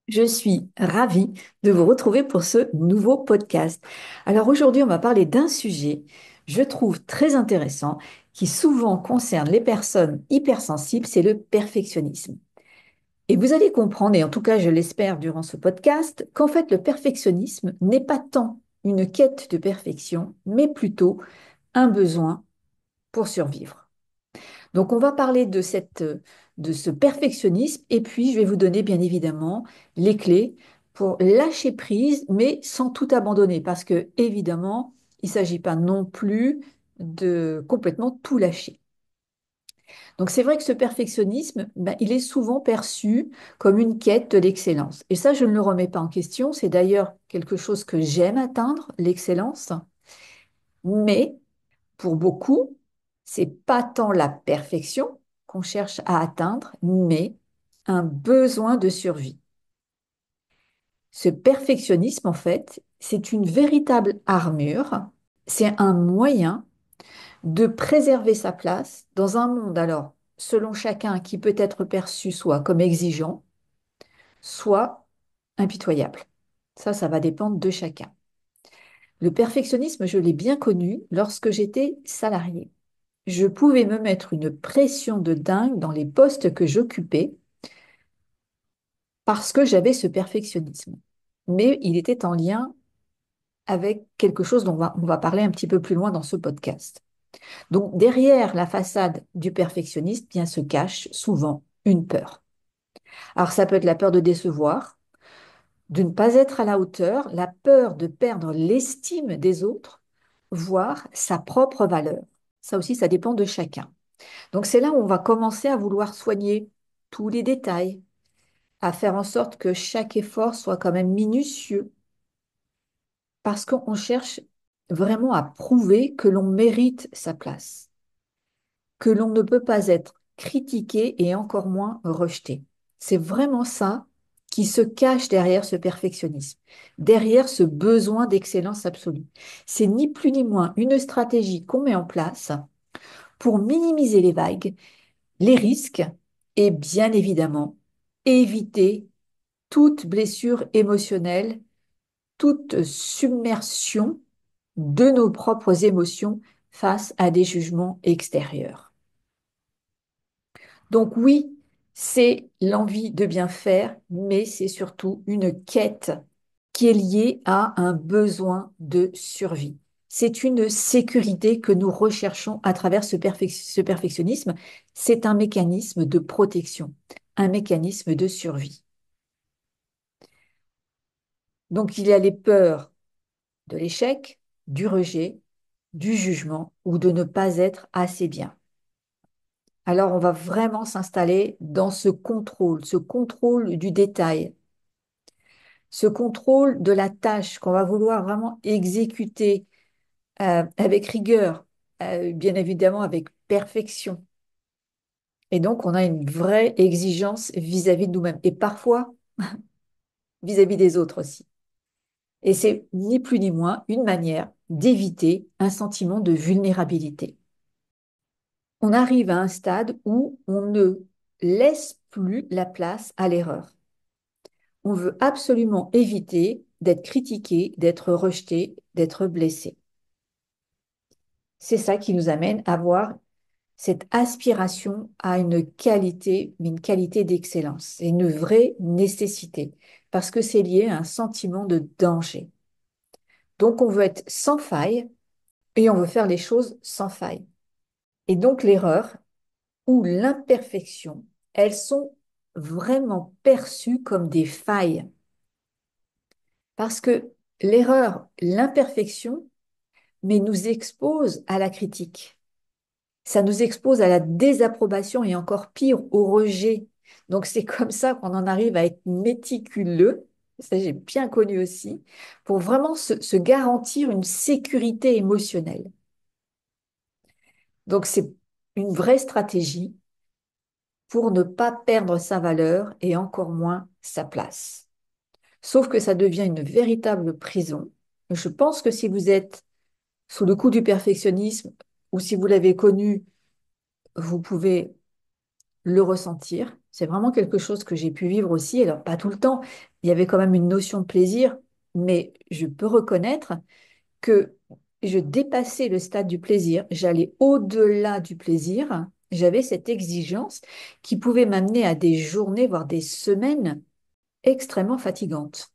Je suis ravie de vous retrouver pour ce nouveau podcast. Alors aujourd'hui, on va parler d'un sujet, je trouve très intéressant, qui souvent concerne les personnes hypersensibles, c'est le perfectionnisme. Et vous allez comprendre, et en tout cas je l'espère durant ce podcast, qu'en fait le perfectionnisme n'est pas tant une quête de perfection, mais plutôt un besoin pour survivre. Donc, on va parler de ce perfectionnisme et puis je vais vous donner bien évidemment les clés pour lâcher prise, mais sans tout abandonner, parce que évidemment, il ne s'agit pas non plus de complètement tout lâcher. Donc, c'est vrai que ce perfectionnisme, ben, il est souvent perçu comme une quête de l'excellence. Et ça, je ne le remets pas en question. C'est d'ailleurs quelque chose que j'aime atteindre, l'excellence. Mais pour beaucoup, c'est pas tant la perfection qu'on cherche à atteindre, mais un besoin de survie. Ce perfectionnisme, en fait, c'est une véritable armure, c'est un moyen de préserver sa place dans un monde, alors, selon chacun, qui peut être perçu soit comme exigeant, soit impitoyable. Ça va dépendre de chacun. Le perfectionnisme, je l'ai bien connu lorsque j'étais salarié. Je pouvais me mettre une pression de dingue dans les postes que j'occupais parce que j'avais ce perfectionnisme. Mais il était en lien avec quelque chose dont on va parler un petit peu plus loin dans ce podcast. Donc derrière la façade du perfectionniste, bien se cache souvent une peur. Alors ça peut être la peur de décevoir, de ne pas être à la hauteur, la peur de perdre l'estime des autres, voire sa propre valeur. Ça aussi, ça dépend de chacun. Donc c'est là où on va commencer à vouloir soigner tous les détails, à faire en sorte que chaque effort soit quand même minutieux, parce qu'on cherche vraiment à prouver que l'on mérite sa place, que l'on ne peut pas être critiqué et encore moins rejeté. C'est vraiment ça qui se cache derrière ce perfectionnisme, derrière ce besoin d'excellence absolue. C'est ni plus ni moins une stratégie qu'on met en place pour minimiser les vagues, les risques et bien évidemment éviter toute blessure émotionnelle, toute submersion de nos propres émotions face à des jugements extérieurs. Donc oui, c'est l'envie de bien faire, mais c'est surtout une quête qui est liée à un besoin de survie. C'est une sécurité que nous recherchons à travers ce perfectionnisme. C'est un mécanisme de protection, un mécanisme de survie. Donc il y a les peurs de l'échec, du rejet, du jugement ou de ne pas être assez bien. Alors on va vraiment s'installer dans ce contrôle du détail, ce contrôle de la tâche qu'on va vouloir vraiment exécuter avec rigueur, bien évidemment avec perfection. Et donc on a une vraie exigence vis-à-vis de nous-mêmes et parfois vis-à-vis des autres aussi. Et c'est ni plus ni moins une manière d'éviter un sentiment de vulnérabilité. On arrive à un stade où on ne laisse plus la place à l'erreur. On veut absolument éviter d'être critiqué, d'être rejeté, d'être blessé. C'est ça qui nous amène à avoir cette aspiration à une qualité, mais une qualité d'excellence. C'est une vraie nécessité parce que c'est lié à un sentiment de danger. Donc on veut être sans faille et on veut faire les choses sans faille. Et donc l'erreur ou l'imperfection, elles sont vraiment perçues comme des failles. Parce que l'erreur, l'imperfection, mais nous expose à la critique. Ça nous expose à la désapprobation et encore pire, au rejet. Donc c'est comme ça qu'on en arrive à être méticuleux, ça j'ai bien connu aussi, pour vraiment se garantir une sécurité émotionnelle. Donc c'est une vraie stratégie pour ne pas perdre sa valeur et encore moins sa place. Sauf que ça devient une véritable prison. Je pense que si vous êtes sous le coup du perfectionnisme ou si vous l'avez connu, vous pouvez le ressentir. C'est vraiment quelque chose que j'ai pu vivre aussi. Alors, pas tout le temps, il y avait quand même une notion de plaisir, mais je peux reconnaître que je dépassais le stade du plaisir, j'allais au-delà du plaisir, j'avais cette exigence qui pouvait m'amener à des journées, voire des semaines extrêmement fatigantes.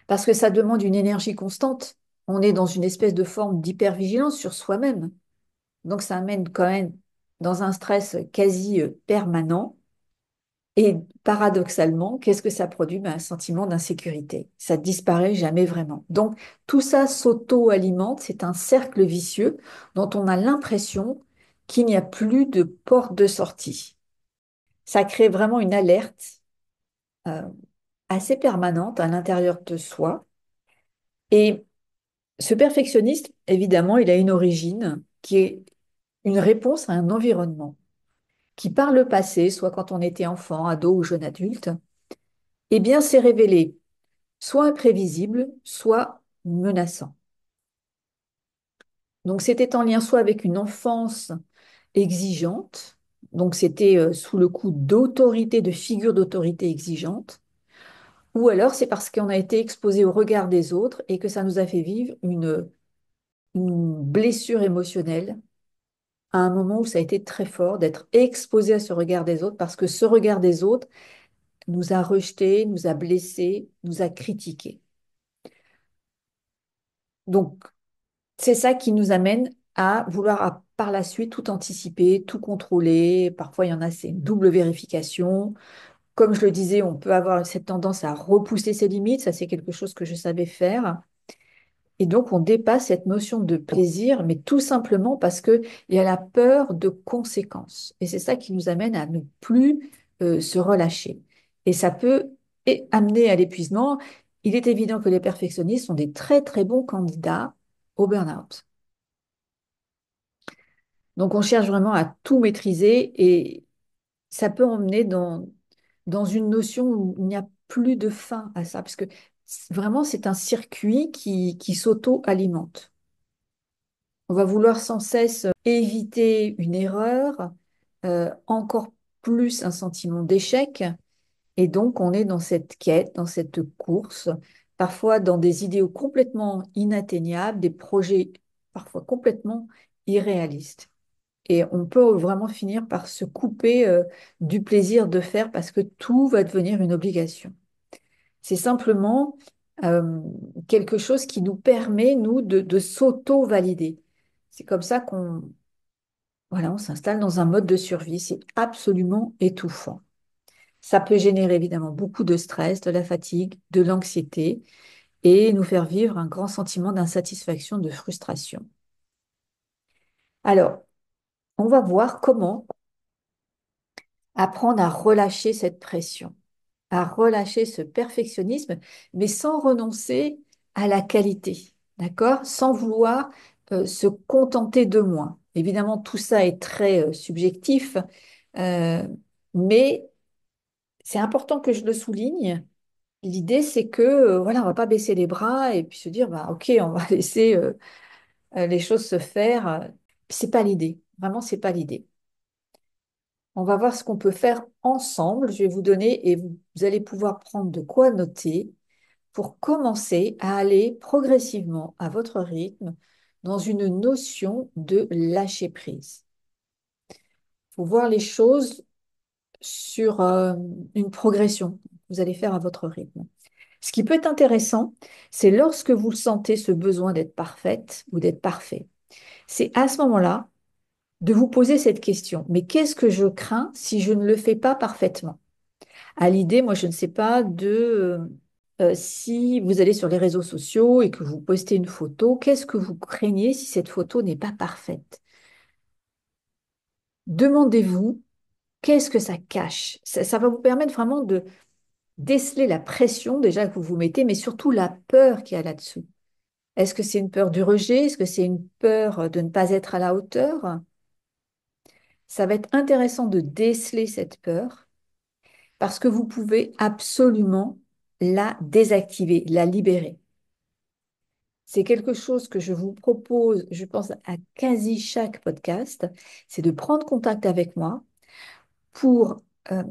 Parce que ça demande une énergie constante. On est dans une espèce de forme d'hypervigilance sur soi-même. Donc ça amène quand même dans un stress quasi permanent. Et paradoxalement, qu'est-ce que ça produit? Ben, un sentiment d'insécurité. Ça disparaît jamais vraiment. Donc tout ça s'auto-alimente, c'est un cercle vicieux dont on a l'impression qu'il n'y a plus de porte de sortie. Ça crée vraiment une alerte euh, assez permanente à l'intérieur de soi. Et ce perfectionniste, évidemment, il a une origine qui est une réponse à un environnement qui, par le passé, soit quand on était enfant, ado ou jeune adulte, eh bien, s'est révélé soit imprévisible, soit menaçant. Donc c'était en lien soit avec une enfance exigeante, donc c'était sous le coup d'autorité, de figures d'autorité exigeantes, ou alors c'est parce qu'on a été exposé au regard des autres et que ça nous a fait vivre une blessure émotionnelle à un moment où ça a été très fort d'être exposé à ce regard des autres parce que ce regard des autres nous a rejetés, nous a blessés, nous a critiqués. Donc c'est ça qui nous amène à vouloir par la suite tout anticiper, tout contrôler. Parfois, il y en a, c'est une double vérification. Comme je le disais, on peut avoir cette tendance à repousser ses limites. Ça, c'est quelque chose que je savais faire. Et donc, on dépasse cette notion de plaisir, mais tout simplement parce qu'il y a la peur de conséquences. Et c'est ça qui nous amène à ne plus se relâcher. Et ça peut amener à l'épuisement. Il est évident que les perfectionnistes sont des très, très bons candidats au burn-out. Donc, on cherche vraiment à tout maîtriser et ça peut emmener dans une notion où il n'y a plus de fin à ça, parce que vraiment, c'est un circuit qui s'auto-alimente. On va vouloir sans cesse éviter une erreur, encore plus un sentiment d'échec, et donc on est dans cette quête, dans cette course, parfois dans des idéaux complètement inatteignables, des projets parfois complètement irréalistes. Et on peut vraiment finir par se couper du plaisir de faire parce que tout va devenir une obligation. C'est simplement euh, quelque chose qui nous permet, nous, de s'auto-valider. C'est comme ça qu'on voilà, on s'installe dans un mode de survie. C'est absolument étouffant. Ça peut générer évidemment beaucoup de stress, de la fatigue, de l'anxiété et nous faire vivre un grand sentiment d'insatisfaction, de frustration. Alors, on va voir comment apprendre à relâcher cette pression, à relâcher ce perfectionnisme, mais sans renoncer à la qualité, d'accord? Sans vouloir se contenter de moins. Évidemment, tout ça est très subjectif, euh, mais c'est important que je le souligne. L'idée, c'est que voilà, on va pas baisser les bras et puis se dire, bah, ok, on va laisser les choses se faire. C'est pas l'idée. Vraiment, c'est pas l'idée. On va voir ce qu'on peut faire ensemble. Je vais vous donner et vous allez pouvoir prendre de quoi noter pour commencer à aller progressivement à votre rythme dans une notion de lâcher prise. Il faut voir les choses sur une progression que vous allez faire à votre rythme. Ce qui peut être intéressant, c'est lorsque vous sentez ce besoin d'être parfaite ou d'être parfait. C'est à ce moment-là de vous poser cette question. Mais qu'est-ce que je crains si je ne le fais pas parfaitement? À l'idée, moi, je ne sais pas si vous allez sur les réseaux sociaux et que vous postez une photo, qu'est-ce que vous craignez si cette photo n'est pas parfaite? Demandez-vous qu'est-ce que ça cache. Ça va vous permettre vraiment de déceler la pression déjà que vous vous mettez, mais surtout la peur qu'il y a là-dessous. Est-ce que c'est une peur du rejet? Est-ce que c'est une peur de ne pas être à la hauteur? Ça va être intéressant de déceler cette peur parce que vous pouvez absolument la désactiver, la libérer. C'est quelque chose que je vous propose, je pense, à quasi chaque podcast, c'est de prendre contact avec moi pour, euh,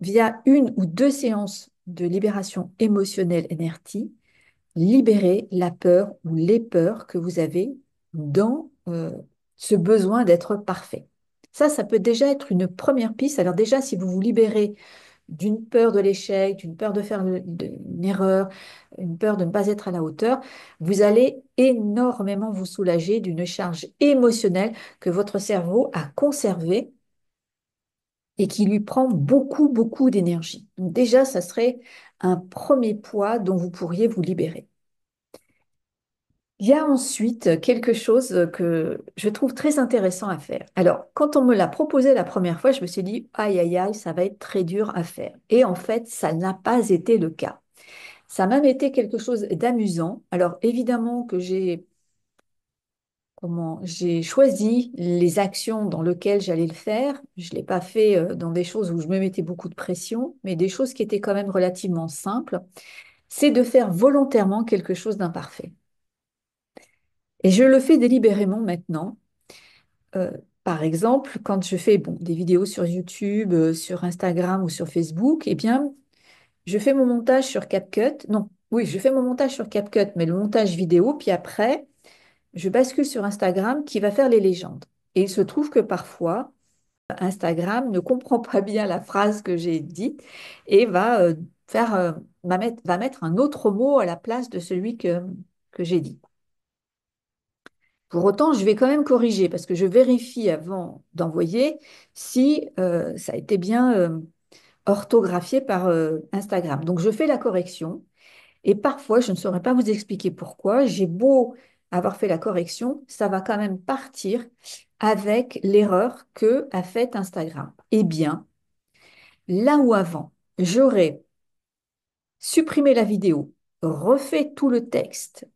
via une ou deux séances de libération émotionnelle NRT, libérer la peur ou les peurs que vous avez dans ce besoin d'être parfait. Ça peut déjà être une première piste. Alors déjà, si vous vous libérez d'une peur de l'échec, d'une peur de faire une erreur, une peur de ne pas être à la hauteur, vous allez énormément vous soulager d'une charge émotionnelle que votre cerveau a conservée et qui lui prend beaucoup, beaucoup d'énergie. Donc déjà, ça serait un premier poids dont vous pourriez vous libérer. Il y a ensuite quelque chose que je trouve très intéressant à faire. Alors, quand on me l'a proposé la première fois, je me suis dit, aïe, aïe, aïe, ça va être très dur à faire. Et en fait, ça n'a pas été le cas. Ça a même été quelque chose d'amusant. Alors, évidemment que j'ai choisi les actions dans lesquelles j'allais le faire. Je ne l'ai pas fait dans des choses où je me mettais beaucoup de pression, mais des choses qui étaient quand même relativement simples. C'est de faire volontairement quelque chose d'imparfait. Et je le fais délibérément maintenant. Euh, Par exemple, quand je fais des vidéos sur YouTube, sur Instagram ou sur Facebook, eh bien, je fais mon montage sur CapCut. Non, oui, je fais mon montage sur CapCut, mais le montage vidéo, puis après, je bascule sur Instagram qui va faire les légendes. Et il se trouve que parfois, Instagram ne comprend pas bien la phrase que j'ai dite et faire, va mettre un autre mot à la place de celui que j'ai dit. Pour autant, je vais quand même corriger parce que je vérifie avant d'envoyer si ça a été bien orthographié par Instagram. Donc, je fais la correction et parfois, je ne saurais pas vous expliquer pourquoi. J'ai beau avoir fait la correction, ça va quand même partir avec l'erreur que a faite Instagram. Eh bien, là où avant, j'aurais supprimé la vidéo, refait tout le texte,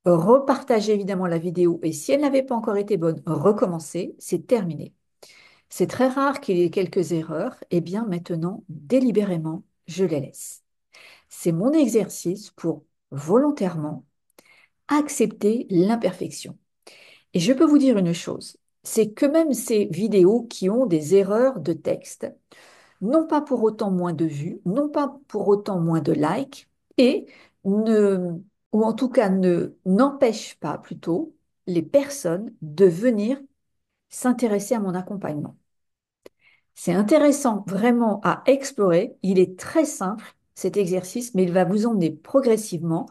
repartagé évidemment la vidéo et si elle n'avait pas encore été bonne, recommencer, c'est terminé. C'est très rare qu'il y ait quelques erreurs. Eh bien, maintenant, délibérément, je les laisse. C'est mon exercice pour volontairement accepter l'imperfection. Et je peux vous dire une chose, c'est que même ces vidéos qui ont des erreurs de texte n'ont pas pour autant moins de vues, n'ont pas pour autant moins de likes, et ne, ou en tout cas n'empêchent pas plutôt les personnes de venir s'intéresser à mon accompagnement. C'est intéressant vraiment à explorer. Il est très simple, cet exercice, mais il va vous emmener progressivement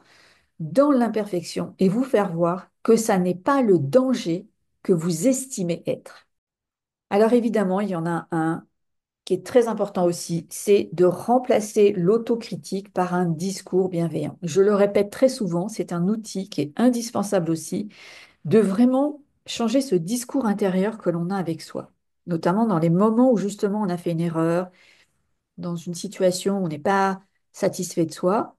dans l'imperfection et vous faire voir que ça n'est pas le danger que vous estimez être. Alors évidemment, il y en a un qui est très important aussi, c'est de remplacer l'autocritique par un discours bienveillant. Je le répète très souvent, c'est un outil qui est indispensable aussi, de vraiment changer ce discours intérieur que l'on a avec soi, notamment dans les moments où justement on a fait une erreur, dans une situation où on n'est pas satisfait de soi.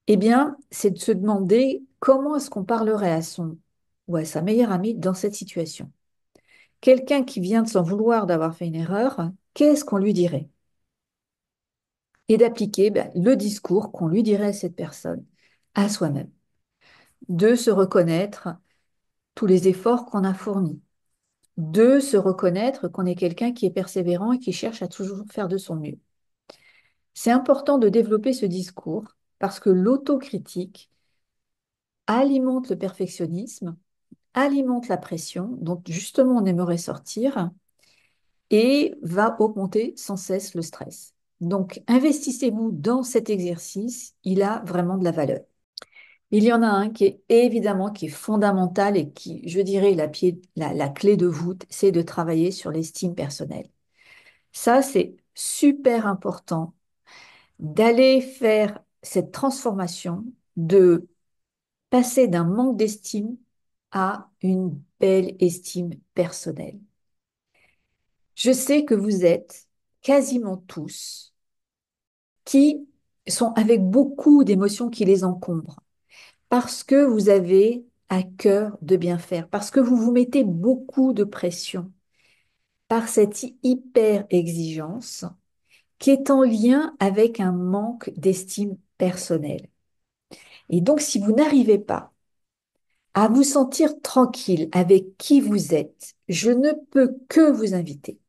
Eh bien, c'est de se demander comment est-ce qu'on parlerait à son ou à sa meilleure amie dans cette situation. Quelqu'un qui vient de s'en vouloir d'avoir fait une erreur, qu'est-ce qu'on lui dirait? Et d'appliquer le discours qu'on lui dirait à cette personne, à soi-même, de se reconnaître tous les efforts qu'on a fournis, de se reconnaître qu'on est quelqu'un qui est persévérant et qui cherche à toujours faire de son mieux. C'est important de développer ce discours parce que l'autocritique alimente le perfectionnisme, alimente la pression dont justement on aimerait sortir et va augmenter sans cesse le stress. Donc, investissez-vous dans cet exercice, il a vraiment de la valeur. Il y en a un qui est évidemment qui est fondamental et qui, je dirais, la clé de voûte, c'est de travailler sur l'estime personnelle. Ça, c'est super important d'aller faire cette transformation, de passer d'un manque d'estime à une belle estime personnelle. Je sais que vous êtes quasiment tous qui sont avec beaucoup d'émotions qui les encombrent, parce que vous avez à cœur de bien faire, parce que vous vous mettez beaucoup de pression par cette hyper exigence qui est en lien avec un manque d'estime personnelle. Et donc, si vous n'arrivez pas à vous sentir tranquille avec qui vous êtes, je ne peux que vous inviter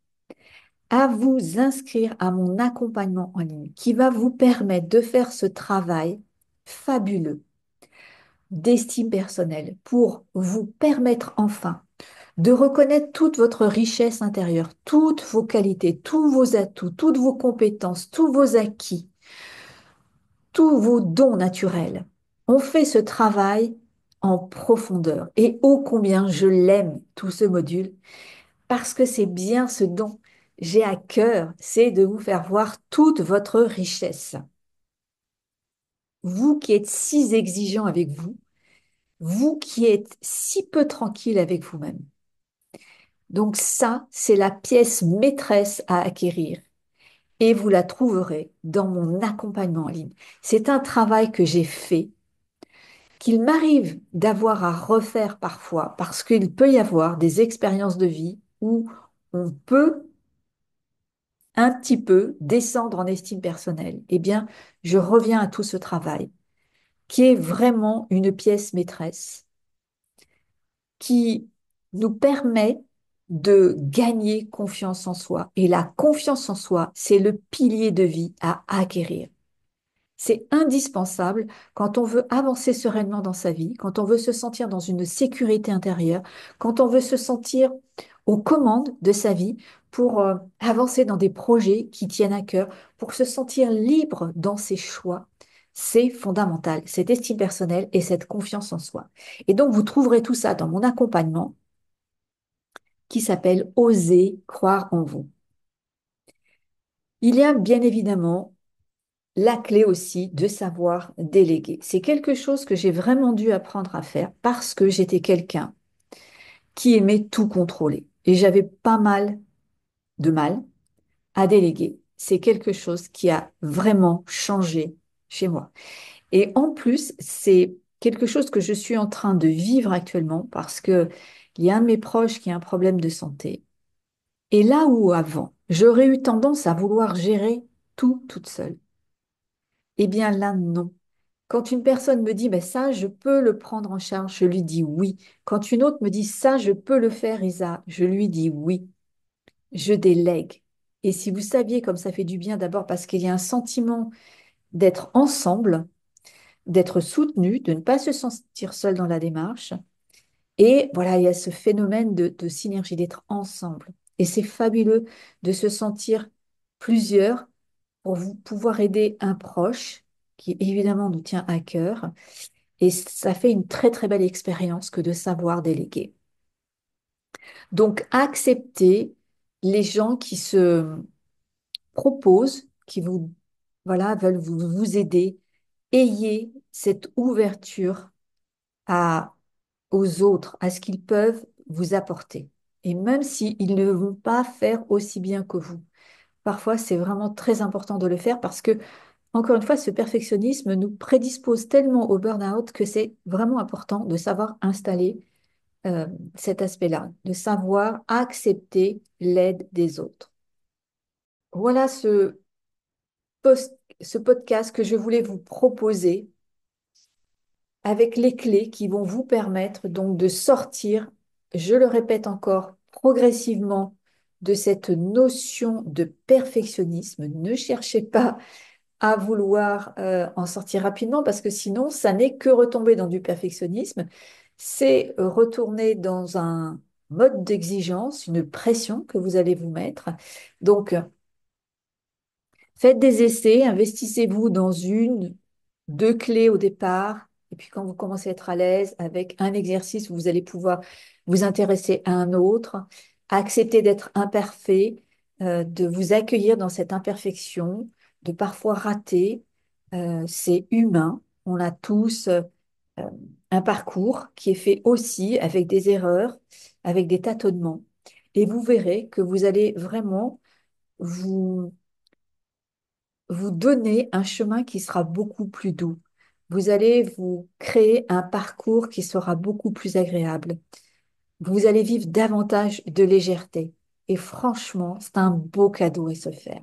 à vous inscrire à mon accompagnement en ligne qui va vous permettre de faire ce travail fabuleux d'estime personnelle pour vous permettre enfin de reconnaître toute votre richesse intérieure, toutes vos qualités, tous vos atouts, toutes vos compétences, tous vos acquis, tous vos dons naturels. On fait ce travail en profondeur. Et ô combien je l'aime, tout ce module, parce que c'est bien ce dont j'ai à cœur, c'est de vous faire voir toute votre richesse. Vous qui êtes si exigeant avec vous, vous qui êtes si peu tranquille avec vous-même. Donc ça, c'est la pièce maîtresse à acquérir et vous la trouverez dans mon accompagnement en ligne. C'est un travail que j'ai fait, qu'il m'arrive d'avoir à refaire parfois parce qu'il peut y avoir des expériences de vie où on peut un petit peu descendre en estime personnelle. Eh bien, je reviens à tout ce travail qui est vraiment une pièce maîtresse qui nous permet de gagner confiance en soi. Et la confiance en soi, c'est le pilier de vie à acquérir. C'est indispensable quand on veut avancer sereinement dans sa vie, quand on veut se sentir dans une sécurité intérieure, quand on veut se sentir aux commandes de sa vie pour avancer dans des projets qui tiennent à cœur, pour se sentir libre dans ses choix. C'est fondamental, cette estime personnelle et cette confiance en soi. Et donc, vous trouverez tout ça dans mon accompagnement qui s'appelle Oser croire en vous. Il y a bien évidemment la clé aussi de savoir déléguer. C'est quelque chose que j'ai vraiment dû apprendre à faire parce que j'étais quelqu'un qui aimait tout contrôler et j'avais pas mal de mal à déléguer. C'est quelque chose qui a vraiment changé chez moi. Et en plus, c'est quelque chose que je suis en train de vivre actuellement parce que il y a un de mes proches qui a un problème de santé. Et là où avant, j'aurais eu tendance à vouloir gérer tout toute seule, eh bien là, non. Quand une personne me dit, ben ça, je peux le prendre en charge, je lui dis oui. Quand une autre me dit, ça, je peux le faire, Isa, je lui dis oui. Je délègue. Et si vous saviez comme ça fait du bien, d'abord parce qu'il y a un sentiment d'être ensemble, d'être soutenu, de ne pas se sentir seul dans la démarche. Et voilà, il y a ce phénomène de synergie, d'être ensemble. Et c'est fabuleux de se sentir plusieurs pour vous pouvoir aider un proche qui évidemment nous tient à cœur. Et ça fait une très très belle expérience que de savoir déléguer. Donc, accepter les gens qui se proposent, qui vous, voilà, veulent vous aider. Ayez cette ouverture à, aux autres, à ce qu'ils peuvent vous apporter. Et même s'ils ne vont pas faire aussi bien que vous. Parfois, c'est vraiment très important de le faire parce que, encore une fois, ce perfectionnisme nous prédispose tellement au burn-out que c'est vraiment important de savoir installer euh, cet aspect-là, de savoir accepter l'aide des autres. Voilà ce podcast que je voulais vous proposer avec les clés qui vont vous permettre donc de sortir, je le répète encore, progressivement de cette notion de perfectionnisme. Ne cherchez pas à vouloir en sortir rapidement parce que sinon, ça n'est que retomber dans du perfectionnisme. C'est retourner dans un mode d'exigence, une pression que vous allez vous mettre. Donc, faites des essais, investissez-vous dans une, deux clés au départ. Et puis quand vous commencez à être à l'aise avec un exercice, vous allez pouvoir vous intéresser à un autre, accepter d'être imparfait, de vous accueillir dans cette imperfection, de parfois rater. C'est humain. On a tous un parcours qui est fait aussi avec des erreurs, avec des tâtonnements. Et vous verrez que vous allez vraiment vous vous donner un chemin qui sera beaucoup plus doux. Vous allez vous créer un parcours qui sera beaucoup plus agréable. Vous allez vivre davantage de légèreté. Et franchement, c'est un beau cadeau à se faire.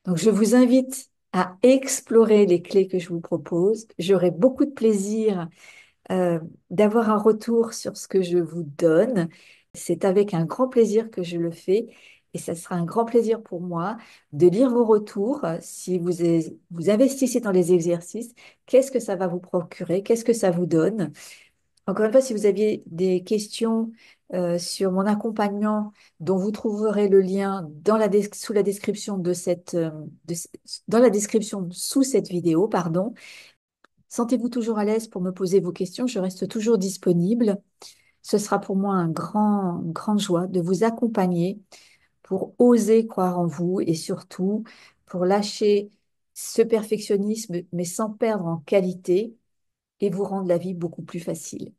Donc, je vous invite à explorer les clés que je vous propose. J'aurai beaucoup de plaisir euh, d'avoir un retour sur ce que je vous donne. C'est avec un grand plaisir que je le fais. Et ça sera un grand plaisir pour moi de lire vos retours. Si vous investissez dans les exercices, qu'est-ce que ça va vous procurer? Qu'est-ce que ça vous donne? Encore une fois, si vous aviez des questions sur mon accompagnement, dont vous trouverez le lien sous la description de ce- dans la description sous cette vidéo, pardon. Sentez-vous toujours à l'aise pour me poser vos questions. Je reste toujours disponible. Ce sera pour moi une grande joie de vous accompagner pour oser croire en vous et surtout pour lâcher ce perfectionnisme, mais sans perdre en qualité et vous rendre la vie beaucoup plus facile.